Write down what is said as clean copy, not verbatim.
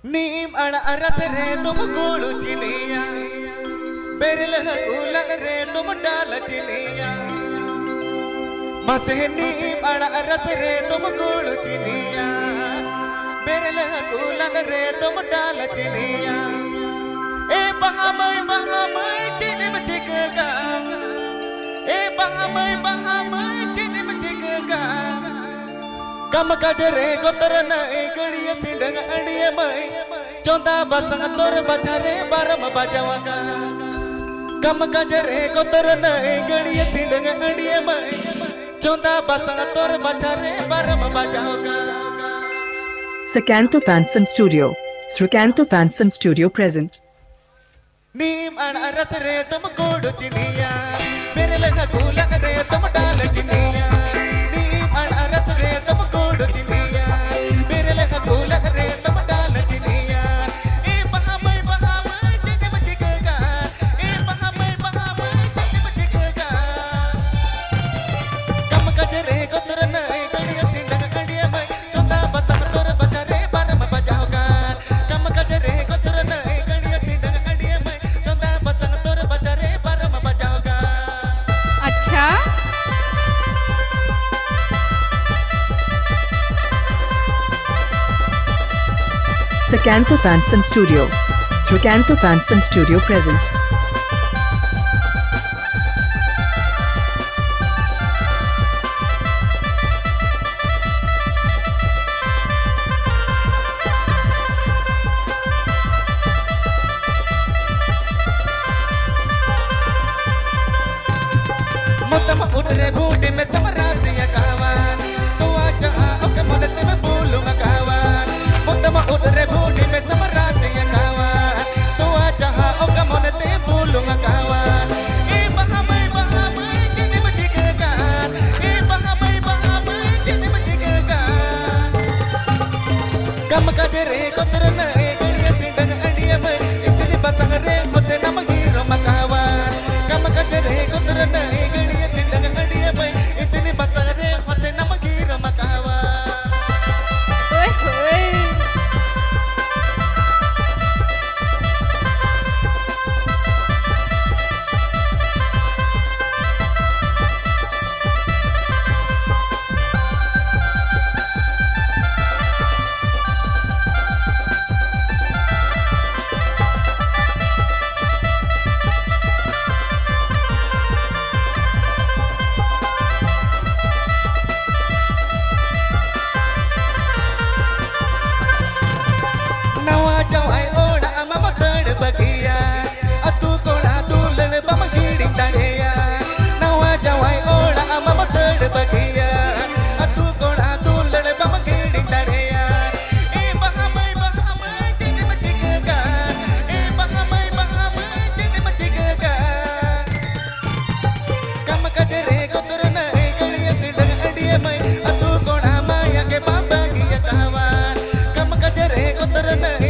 नीम अरस रे तुम गोलू चिनिया बेरल कूलन रे तुम डाल चिनिया मसे नीम अरस रे तुम गोलू चिनिया बेरल कूलन रे तुम डाल चिनिया ए बहामय चिनिम चिकगा ए बहामय चिनिम चिकगा कम कजरे गोतर नई गड़िया सिंडंग अड़िए मई चौंदा बसंग तोर बचारे बारम बजावगा कम कजरे गोतर नई गड़िया सिंडंग अड़िए मई चौंदा बसंग तोर बचारे बारम बजावगा। Sacanto Fanson Studio. Sacanto Fanson Studio present. नीम अरस रे तुम गोड़ चिनिया मेरे लगा कूला रे तुम डाल चिनिया नीम अरस रे तुम गोड़ चिनिया मेरे लगा कूला रे तुम डाल चिनिया ए बहामय चिनिम चिकगा ए बहामय चिनिम चिकगा कम कजरे गोतर नई गड़िया सिंडंग गड़िया मई चौथा बसंग तोर बचारे बारम बजावगा कम कजरे गोतर नई गड़िया सिंडंग गड़िया मई चौथा बसंग तोर बचारे बारम बजावगा। अच्छा Sacanto Fanson Studio. Sacanto Fanson Studio present. मुतम उठरे बूटी में समरासिया कावान तो आजा ओके मन से मैं बोलूंगा कावान मुतम उठरे बूटी में समरासिया कावान तो आजा ओके मन से बोलूंगा कावान ए बहामय चिनिम चिकगा ए बहामय चिनिम चिकगा कम कजरे गोतर नई गड़िया सिंडंग अड़िए मई इसने बसंग रे मुझे नम हीरो मकावान कम कजरे गोतर नई गड़िया सिंडंग अड़िए मई इसने बसंग रे मुझे नम हीरो मकावान। ओए होए नवा जवाई ओड़ा मम तड़ बगिया अतु कोड़ा दूलन बम गिड़ी तड़िया नवा जवाई ओड़ा मम तड़ बगिया अतु कोड़ा दूलन बम गिड़ी तड़िया ए बहामय चिनिम चिकगा ए बहामय चिनिम चिकगा कम कजरे गोतर नई गड़िया सिंडंग अड़िए मई अतु कोड़ा माया के बाबा गिया कावान कम कजरे गोतर नई